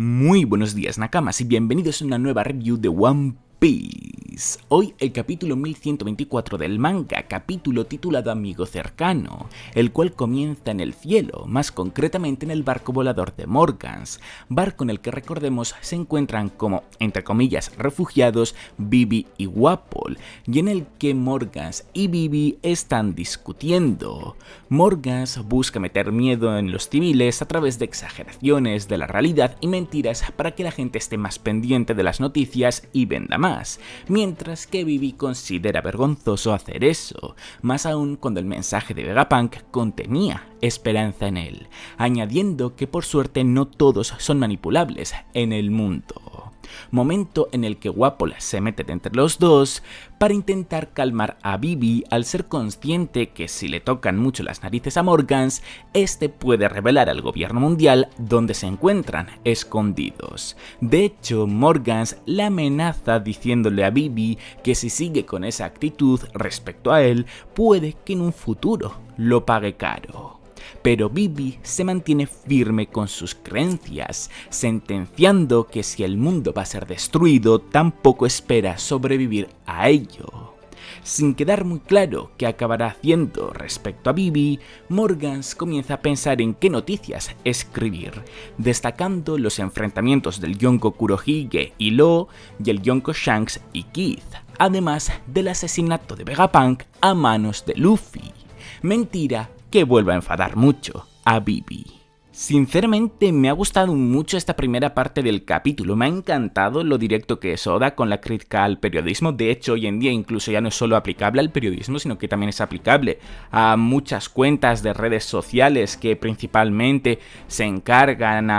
Muy buenos días, Nakamas, y bienvenidos a una nueva review de One Piece. Hoy el capítulo 1124 del manga, capítulo titulado Amigo Cercano, el cual comienza en el cielo, más concretamente en el barco volador de Morgans, barco en el que, recordemos, se encuentran como, entre comillas, refugiados Vivi y Wapol, y en el que Morgans y Vivi están discutiendo. Morgans busca meter miedo en los civiles a través de exageraciones de la realidad y mentiras para que la gente esté más pendiente de las noticias y venda más, mientras que Vivi considera vergonzoso hacer eso, más aún cuando el mensaje de Vegapunk contenía esperanza en él, añadiendo que por suerte no todos son manipulables en el mundo. Momento en el que Wapol se mete entre los dos para intentar calmar a Vivi al ser consciente que si le tocan mucho las narices a Morgans, este puede revelar al gobierno mundial dónde se encuentran escondidos. De hecho, Morgans la amenaza diciéndole a Vivi que si sigue con esa actitud respecto a él, puede que en un futuro lo pague caro. Pero Vivi se mantiene firme con sus creencias, sentenciando que si el mundo va a ser destruido, tampoco espera sobrevivir a ello. Sin quedar muy claro qué acabará haciendo respecto a Vivi, Morgans comienza a pensar en qué noticias escribir, destacando los enfrentamientos del Yonko Kurohige y Law y el Yonko Shanks y Kid, además del asesinato de Vegapunk a manos de Luffy. Mentira que vuelva a enfadar mucho a Vivi. Sinceramente me ha gustado mucho esta primera parte del capítulo, me ha encantado lo directo que es Oda con la crítica al periodismo. De hecho, hoy en día incluso ya no es solo aplicable al periodismo, sino que también es aplicable a muchas cuentas de redes sociales que principalmente se encargan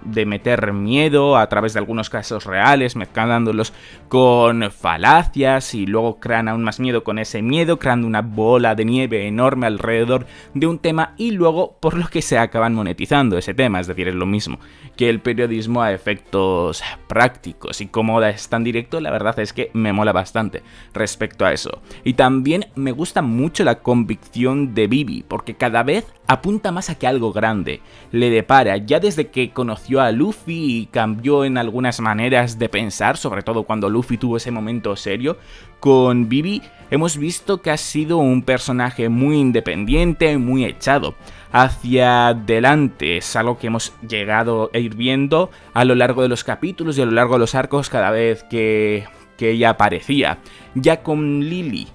de meter miedo a través de algunos casos reales, mezclándolos con falacias y luego crean aún más miedo con ese miedo, creando una bola de nieve enorme alrededor de un tema y luego por lo que se acaban monetizando ese tema, es decir, es lo mismo que el periodismo a efectos prácticos, y como Oda es tan directo, la verdad es que me mola bastante respecto a eso. Y también me gusta mucho la convicción de Vivi, porque cada vez apunta más a que algo grande le depara, ya desde que conoció a Luffy y cambió en algunas maneras de pensar, sobre todo cuando Luffy tuvo ese momento serio. Con Vivi hemos visto que ha sido un personaje muy independiente, muy echado hacia adelante. Es algo que hemos llegado a ir viendo a lo largo de los capítulos y a lo largo de los arcos cada vez que ella aparecía. Ya con Lily,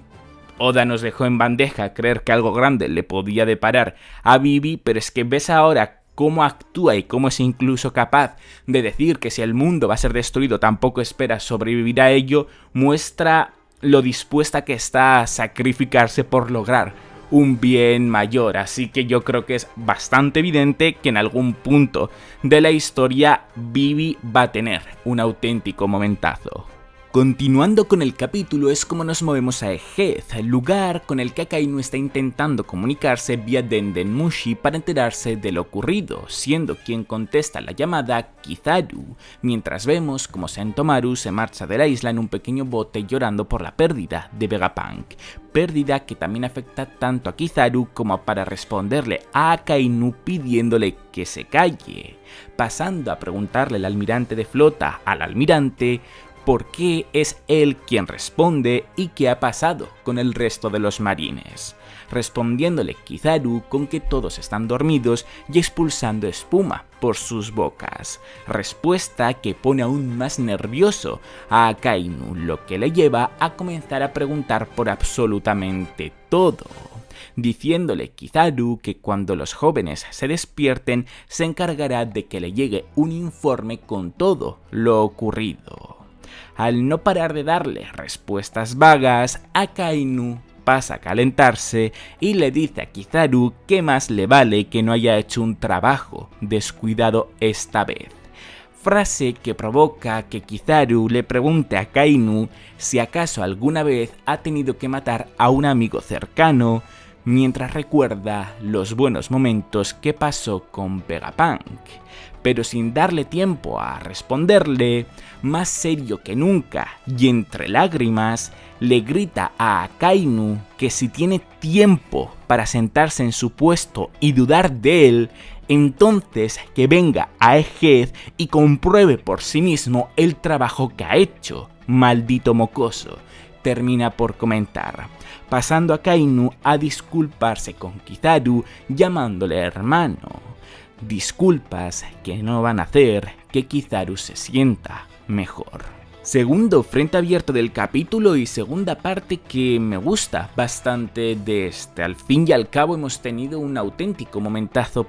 Oda nos dejó en bandeja creer que algo grande le podía deparar a Vivi, pero es que ves ahora cómo actúa y cómo es incluso capaz de decir que si el mundo va a ser destruido tampoco espera sobrevivir a ello, muestra lo dispuesta que está a sacrificarse por lograr un bien mayor. Así que yo creo que es bastante evidente que en algún punto de la historia Vivi va a tener un auténtico momentazo. Continuando con el capítulo es como nos movemos a Egghead, el lugar con el que Akainu está intentando comunicarse vía Denden Mushi para enterarse de lo ocurrido, siendo quien contesta la llamada Kizaru, mientras vemos como Sentomaru se marcha de la isla en un pequeño bote llorando por la pérdida de Vegapunk, pérdida que también afecta tanto a Kizaru como para responderle a Akainu pidiéndole que se calle, pasando a preguntarle al almirante de flota al almirante por qué es él quien responde y qué ha pasado con el resto de los marines, respondiéndole Kizaru con que todos están dormidos y expulsando espuma por sus bocas, respuesta que pone aún más nervioso a Akainu, lo que le lleva a comenzar a preguntar por absolutamente todo, diciéndole Kizaru que cuando los jóvenes se despierten se encargará de que le llegue un informe con todo lo ocurrido. Al no parar de darle respuestas vagas, Akainu pasa a calentarse y le dice a Kizaru que más le vale que no haya hecho un trabajo descuidado esta vez. Frase que provoca que Kizaru le pregunte a Akainu si acaso alguna vez ha tenido que matar a un amigo cercano, mientras recuerda los buenos momentos que pasó con Vegapunk. Pero sin darle tiempo a responderle, más serio que nunca y entre lágrimas, le grita a Akainu que si tiene tiempo para sentarse en su puesto y dudar de él, entonces que venga Aegith y compruebe por sí mismo el trabajo que ha hecho, maldito mocoso, termina por comentar, pasando a Kainu a disculparse con Kizaru llamándole hermano. Disculpas que no van a hacer que Kizaru se sienta mejor. Segundo frente abierto del capítulo y segunda parte que me gusta bastante de este. Al fin y al cabo hemos tenido un auténtico momentazo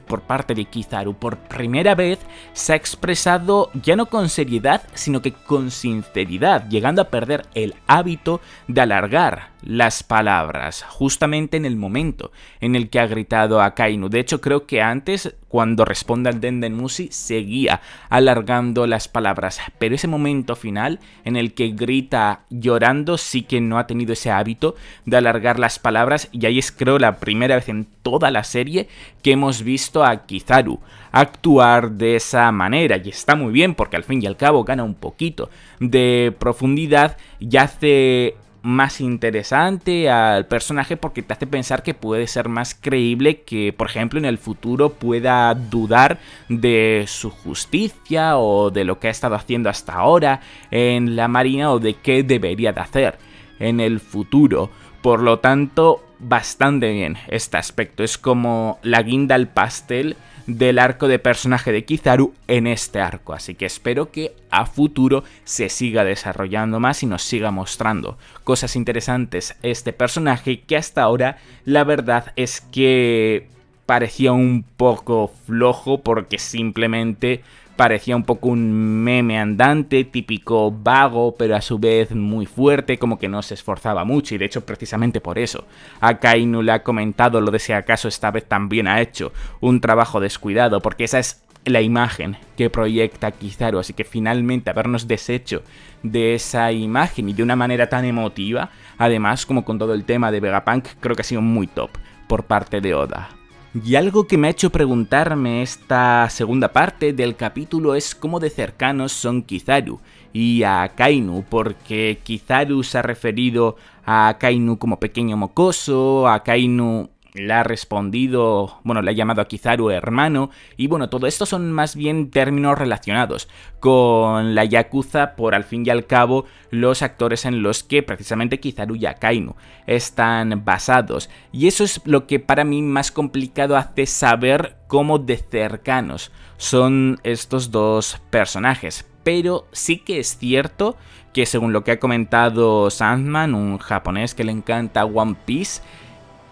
por parte de Kizaru. Por primera vez se ha expresado ya no con seriedad, sino que con sinceridad, llegando a perder el hábito de alargar las palabras, justamente en el momento en el que ha gritado a Kainu. De hecho, creo que antes, cuando responde al Dendenmushi, seguía alargando las palabras, pero ese momento final en el que grita llorando sí que no ha tenido ese hábito de alargar las palabras, y ahí es, creo, la primera vez en toda la serie que hemos visto a Kizaru actuar de esa manera, y está muy bien porque al fin y al cabo gana un poquito de profundidad y hace más interesante al personaje, porque te hace pensar que puede ser más creíble, que por ejemplo en el futuro pueda dudar de su justicia o de lo que ha estado haciendo hasta ahora en la marina o de qué debería de hacer en el futuro. Por lo tanto, bastante bien este aspecto, es como la guinda al pastel del arco de personaje de Kizaru en este arco, así que espero que a futuro se siga desarrollando más y nos siga mostrando cosas interesantes este personaje, que hasta ahora la verdad es que parecía un poco flojo, porque simplemente parecía un poco un meme andante, típico vago, pero a su vez muy fuerte, como que no se esforzaba mucho, y de hecho precisamente por eso a Kainu le ha comentado lo de si acaso esta vez también ha hecho un trabajo descuidado, porque esa es la imagen que proyecta Kizaru, así que finalmente habernos deshecho de esa imagen y de una manera tan emotiva, además como con todo el tema de Vegapunk, creo que ha sido muy top por parte de Oda. Y algo que me ha hecho preguntarme esta segunda parte del capítulo es cómo de cercanos son Kizaru y a Kainu, porque Kizaru se ha referido a Kainu como pequeño mocoso, a Kainu le ha respondido, bueno, le ha llamado a Kizaru hermano, y bueno, todo esto son más bien términos relacionados con la Yakuza, por al fin y al cabo los actores en los que precisamente Kizaru y Akainu están basados, y eso es lo que para mí más complicado hace saber cómo de cercanos son estos dos personajes. Pero sí que es cierto que, según lo que ha comentado Sandman, un japonés que le encanta One Piece,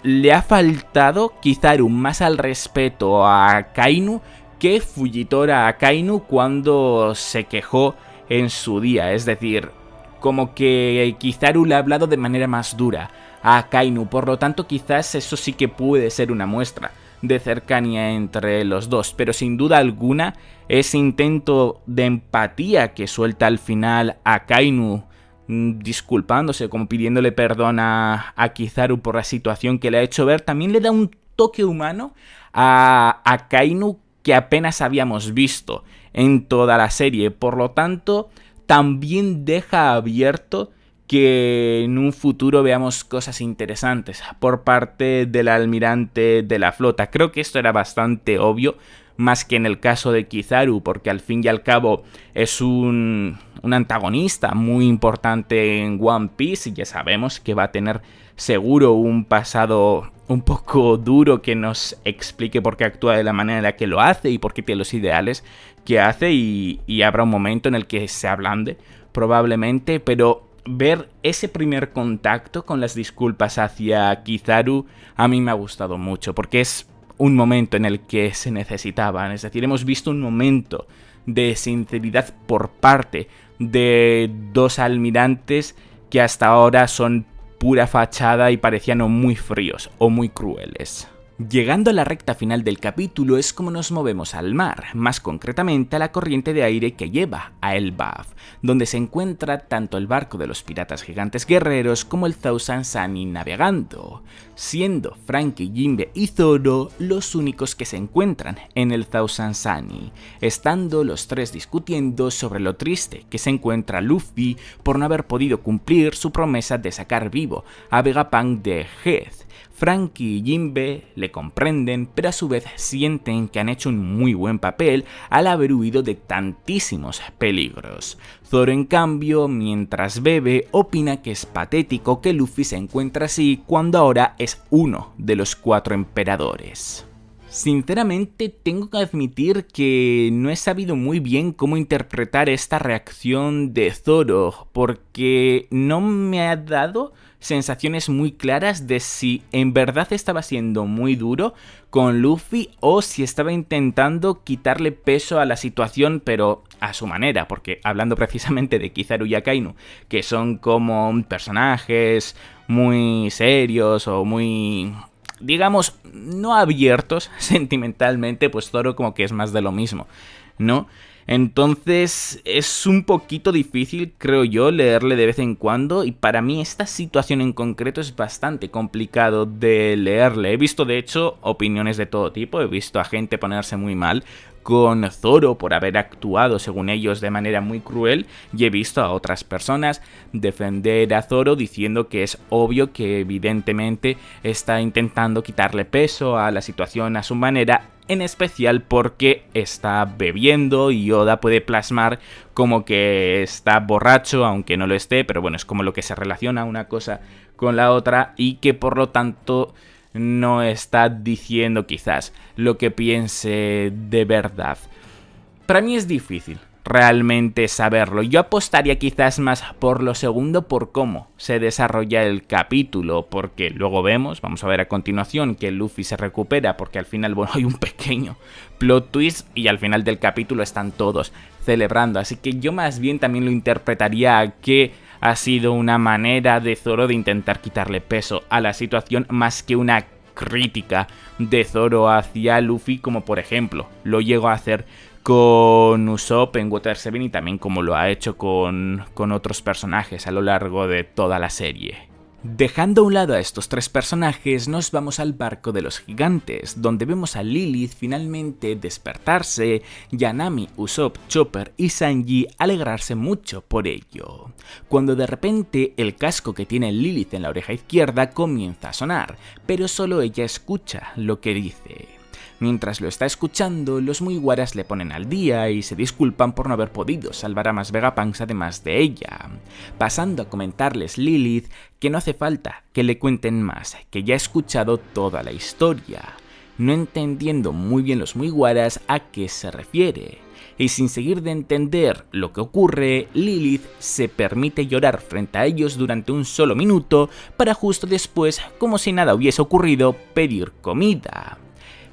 le ha faltado Kizaru más al respeto a Kainu que Fujitora a Kainu cuando se quejó en su día. Es decir, como que Kizaru le ha hablado de manera más dura a Kainu. Por lo tanto, quizás eso sí que puede ser una muestra de cercanía entre los dos. Pero sin duda alguna, ese intento de empatía que suelta al final a Kainu, disculpándose, como pidiéndole perdón a Kizaru por la situación que le ha hecho ver, también le da un toque humano a Kainu que apenas habíamos visto en toda la serie. Por lo tanto, también deja abierto que en un futuro veamos cosas interesantes por parte del almirante de la flota. Creo que esto era bastante obvio, más que en el caso de Kizaru, porque al fin y al cabo es un antagonista muy importante en One Piece, y ya sabemos que va a tener seguro un pasado un poco duro que nos explique por qué actúa de la manera en la que lo hace y por qué tiene los ideales que hace, y habrá un momento en el que se ablande probablemente, pero ver ese primer contacto con las disculpas hacia Kizaru a mí me ha gustado mucho, porque es un momento en el que se necesitaban. Es decir, hemos visto un momento de sinceridad por parte de dos almirantes que hasta ahora son pura fachada y parecían o muy fríos o muy crueles. Llegando a la recta final del capítulo es como nos movemos al mar, más concretamente a la corriente de aire que lleva a Elbaf, donde se encuentra tanto el barco de los piratas gigantes guerreros como el Thousand Sunny navegando, siendo Franky, Jinbe y Zoro los únicos que se encuentran en el Thousand Sunny, estando los tres discutiendo sobre lo triste que se encuentra Luffy por no haber podido cumplir su promesa de sacar vivo a Vegapunk de Heath. Franky y Jinbe le comprenden, pero a su vez sienten que han hecho un muy buen papel al haber huido de tantísimos peligros. Zoro, en cambio, mientras bebe, opina que es patético que Luffy se encuentre así cuando ahora es uno de los 4 emperadores. Sinceramente, tengo que admitir que no he sabido muy bien cómo interpretar esta reacción de Zoro, porque no me ha dado sensaciones muy claras de si en verdad estaba siendo muy duro con Luffy o si estaba intentando quitarle peso a la situación, pero a su manera, porque hablando precisamente de Kizaru y Akainu, que son como personajes muy serios o muy, digamos, no abiertos sentimentalmente, pues Zoro como que es más de lo mismo, ¿no? Entonces es un poquito difícil, creo yo, leerle de vez en cuando, y para mí esta situación en concreto es bastante complicado de leerle. He visto de hecho opiniones de todo tipo, he visto a gente ponerse muy mal con Zoro por haber actuado, según ellos, de manera muy cruel, y he visto a otras personas defender a Zoro diciendo que es obvio que evidentemente está intentando quitarle peso a la situación a su manera, en especial porque está bebiendo y Oda puede plasmar como que está borracho, aunque no lo esté, pero bueno, es como lo que se relaciona una cosa con la otra y que por lo tanto no está diciendo quizás lo que piense de verdad. Para mí es difícil realmente saberlo. Yo apostaría quizás más por lo segundo, por cómo se desarrolla el capítulo, porque luego vamos a ver a continuación que Luffy se recupera, porque al final, bueno, hay un pequeño plot twist y al final del capítulo están todos celebrando, así que yo más bien también lo interpretaría que ha sido una manera de Zoro de intentar quitarle peso a la situación más que una crítica de Zoro hacia Luffy, como por ejemplo lo llegó a hacer con Usopp en Water 7 y también como lo ha hecho con otros personajes a lo largo de toda la serie. Dejando a un lado a estos 3 personajes, nos vamos al barco de los gigantes, donde vemos a Lilith finalmente despertarse y a Nami, Usopp, Chopper y Sanji alegrarse mucho por ello. Cuando de repente el casco que tiene Lilith en la oreja izquierda comienza a sonar, pero solo ella escucha lo que dice. Mientras lo está escuchando, los Mugiwaras le ponen al día y se disculpan por no haber podido salvar a más Vegapunks además de ella, pasando a comentarles Lilith que no hace falta que le cuenten más, que ya ha escuchado toda la historia, no entendiendo muy bien los Mugiwaras a qué se refiere. Y sin seguir de entender lo que ocurre, Lilith se permite llorar frente a ellos durante un solo minuto para justo después, como si nada hubiese ocurrido, pedir comida,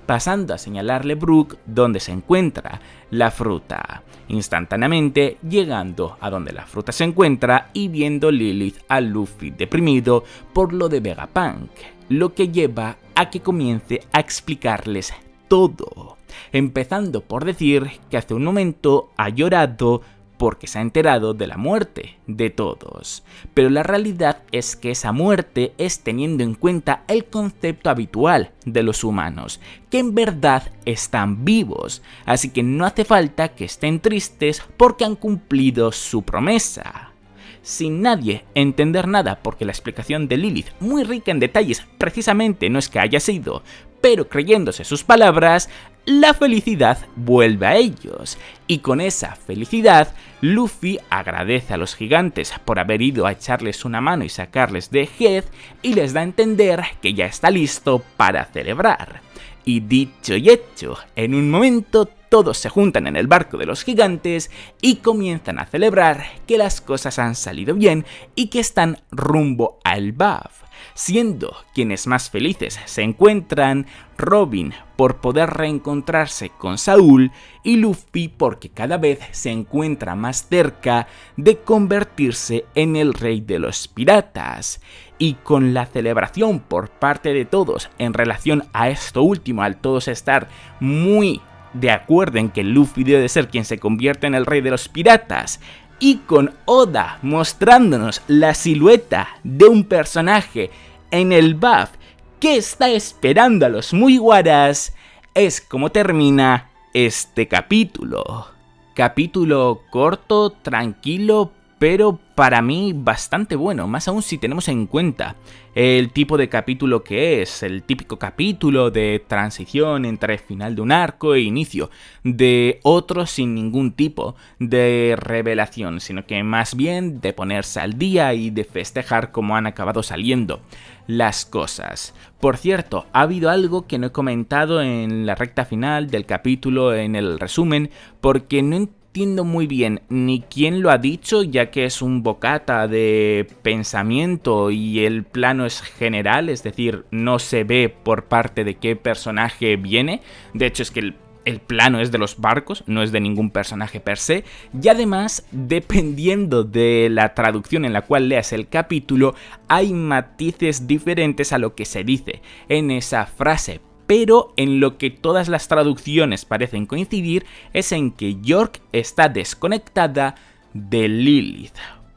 pasando a señalarle Brook dónde se encuentra la fruta, instantáneamente llegando a donde la fruta se encuentra y viendo Lilith a Luffy deprimido por lo de Vegapunk, lo que lleva a que comience a explicarles todo, empezando por decir que hace un momento ha llorado porque se ha enterado de la muerte de todos, pero la realidad es que esa muerte es teniendo en cuenta el concepto habitual de los humanos, que en verdad están vivos, así que no hace falta que estén tristes porque han cumplido su promesa. Sin nadie entender nada, porque la explicación de Lilith, muy rica en detalles, precisamente no es que haya sido, pero creyéndose sus palabras, la felicidad vuelve a ellos, y con esa felicidad, Luffy agradece a los gigantes por haber ido a echarles una mano y sacarles de Heath, y les da a entender que ya está listo para celebrar. Y dicho y hecho, en un momento todos se juntan en el barco de los gigantes y comienzan a celebrar que las cosas han salido bien y que están rumbo al BAF, siendo quienes más felices se encuentran Robin por poder reencontrarse con Saúl y Luffy porque cada vez se encuentra más cerca de convertirse en el rey de los piratas. Y con la celebración por parte de todos en relación a esto último, al todos estar muy de acuerdo en que Luffy debe de ser quien se convierte en el rey de los piratas, y con Oda mostrándonos la silueta de un personaje en el BAF que está esperando a los Mugiwaras, es como termina este capítulo. Capítulo corto, tranquilo, pero para mí bastante bueno, más aún si tenemos en cuenta el tipo de capítulo que es, el típico capítulo de transición entre final de un arco e inicio de otro sin ningún tipo de revelación, sino que más bien de ponerse al día y de festejar cómo han acabado saliendo las cosas. Por cierto, ha habido algo que no he comentado en la recta final del capítulo, en el resumen, porque no entiendo muy bien ni quién lo ha dicho, ya que es un bocata de pensamiento y el plano es general, es decir, no se ve por parte de qué personaje viene. De hecho, es que el plano es de los barcos, no es de ningún personaje per se, y además, dependiendo de la traducción en la cual leas el capítulo, hay matices diferentes a lo que se dice en esa frase. Pero en lo que todas las traducciones parecen coincidir es en que York está desconectada de Lilith.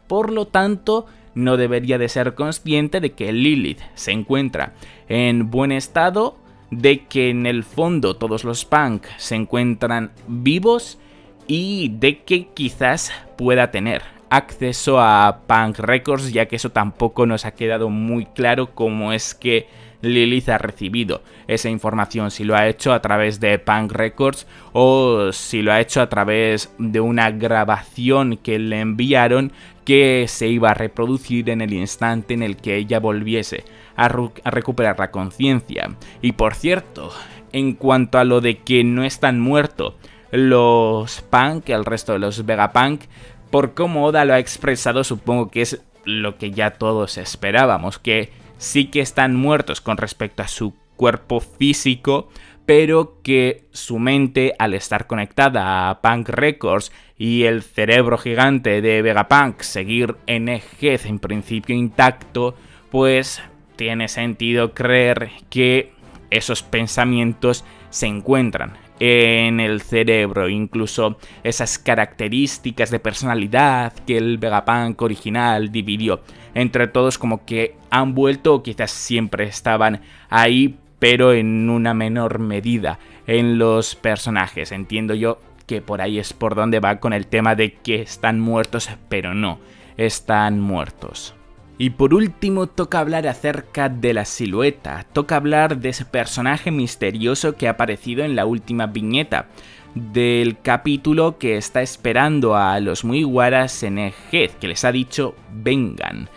Por lo tanto, no debería de ser consciente de que Lilith se encuentra en buen estado, de que en el fondo todos los punk se encuentran vivos y de que quizás pueda tener acceso a Punk Records, ya que eso tampoco nos ha quedado muy claro cómo es que Lilith ha recibido esa información, si lo ha hecho a través de Punk Records o si lo ha hecho a través de una grabación que le enviaron que se iba a reproducir en el instante en el que ella volviese a recuperar la conciencia. Y por cierto, en cuanto a lo de que no están muertos los Punk, el resto de los Vegapunk, por cómo Oda lo ha expresado, supongo que es lo que ya todos esperábamos, que sí que están muertos con respecto a su cuerpo físico, pero que su mente, al estar conectada a Punk Records y el cerebro gigante de Vegapunk seguir en Egghead en principio intacto, pues tiene sentido creer que esos pensamientos se encuentran en el cerebro, incluso esas características de personalidad que el Vegapunk original dividió entre todos, como que han vuelto o quizás siempre estaban ahí, pero en una menor medida en los personajes. Entiendo yo que por ahí es por donde va con el tema de que están muertos, pero no están muertos. Y por último toca hablar acerca de la silueta, toca hablar de ese personaje misterioso que ha aparecido en la última viñeta del capítulo, que está esperando a los Mugiwaras en Egghead, que les ha dicho vengan.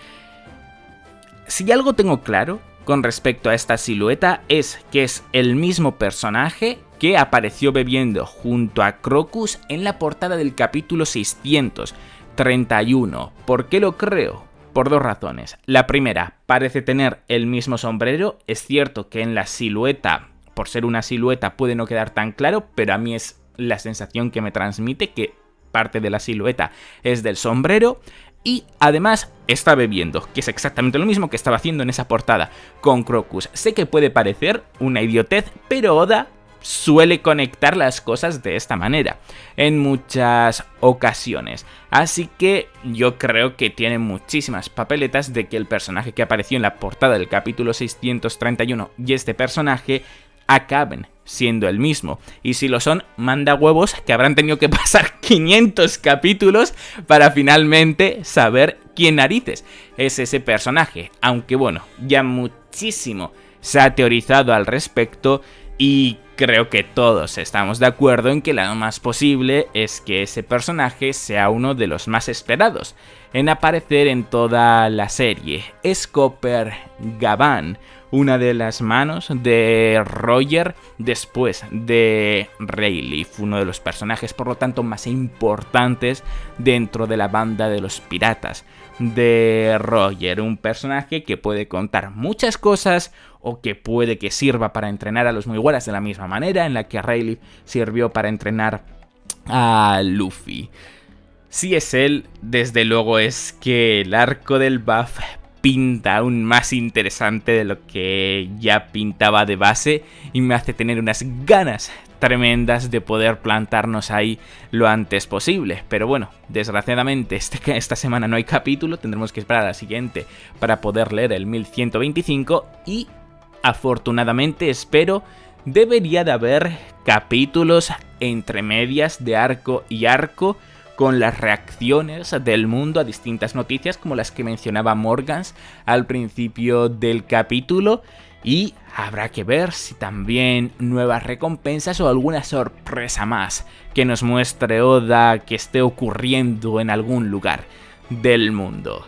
Si algo tengo claro con respecto a esta silueta es que es el mismo personaje que apareció bebiendo junto a Crocus en la portada del capítulo 631. ¿Por qué lo creo? Por dos razones. La primera, parece tener el mismo sombrero. Es cierto que en la silueta, por ser una silueta, puede no quedar tan claro, pero a mí es la sensación que me transmite que parte de la silueta es del sombrero. Y además está bebiendo, que es exactamente lo mismo que estaba haciendo en esa portada con Crocus. Sé que puede parecer una idiotez, pero Oda suele conectar las cosas de esta manera en muchas ocasiones. Así que yo creo que tiene muchísimas papeletas de que el personaje que apareció en la portada del capítulo 631 y este personaje acaben siendo el mismo. Y si lo son, manda huevos que habrán tenido que pasar 500 capítulos para finalmente saber quién narices es ese personaje. Aunque bueno, ya muchísimo se ha teorizado al respecto y creo que todos estamos de acuerdo en que lo más posible es que ese personaje sea uno de los más esperados en aparecer en toda la serie. Es Copper Gavan, una de las manos de Roger después de Rayleigh, uno de los personajes por lo tanto más importantes dentro de la banda de los piratas de Roger, un personaje que puede contar muchas cosas o que puede que sirva para entrenar a los Mugiwaras de la misma manera en la que Rayleigh sirvió para entrenar a Luffy. Si es él, desde luego es que el arco del buff pinta aún más interesante de lo que ya pintaba de base y me hace tener unas ganas tremendas de poder plantarnos ahí lo antes posible. Pero bueno, desgraciadamente esta semana no hay capítulo, tendremos que esperar a la siguiente para poder leer el 1125 y afortunadamente espero debería de haber capítulos entre medias de arco y arco con las reacciones del mundo a distintas noticias como las que mencionaba Morgans al principio del capítulo. Y habrá que ver si también nuevas recompensas o alguna sorpresa más que nos muestre Oda que esté ocurriendo en algún lugar del mundo.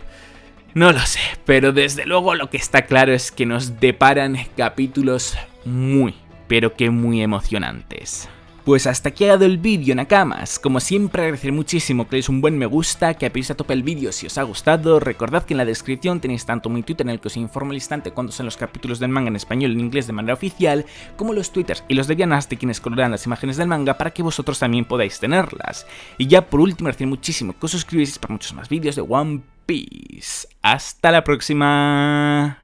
No lo sé, pero desde luego lo que está claro es que nos deparan capítulos muy, pero que muy emocionantes. Pues hasta aquí ha llegado el vídeo, Nakamas. Como siempre, agradecer muchísimo que le deis un buen me gusta, que apoyéis a tope el vídeo si os ha gustado. Recordad que en la descripción tenéis tanto mi Twitter en el que os informo al instante cuando son los capítulos del manga en español y en inglés de manera oficial, como los twitters y los de Vianas de quienes colorean las imágenes del manga para que vosotros también podáis tenerlas. Y ya por último, agradecer muchísimo que os suscribáis para muchos más vídeos de One Piece. ¡Hasta la próxima!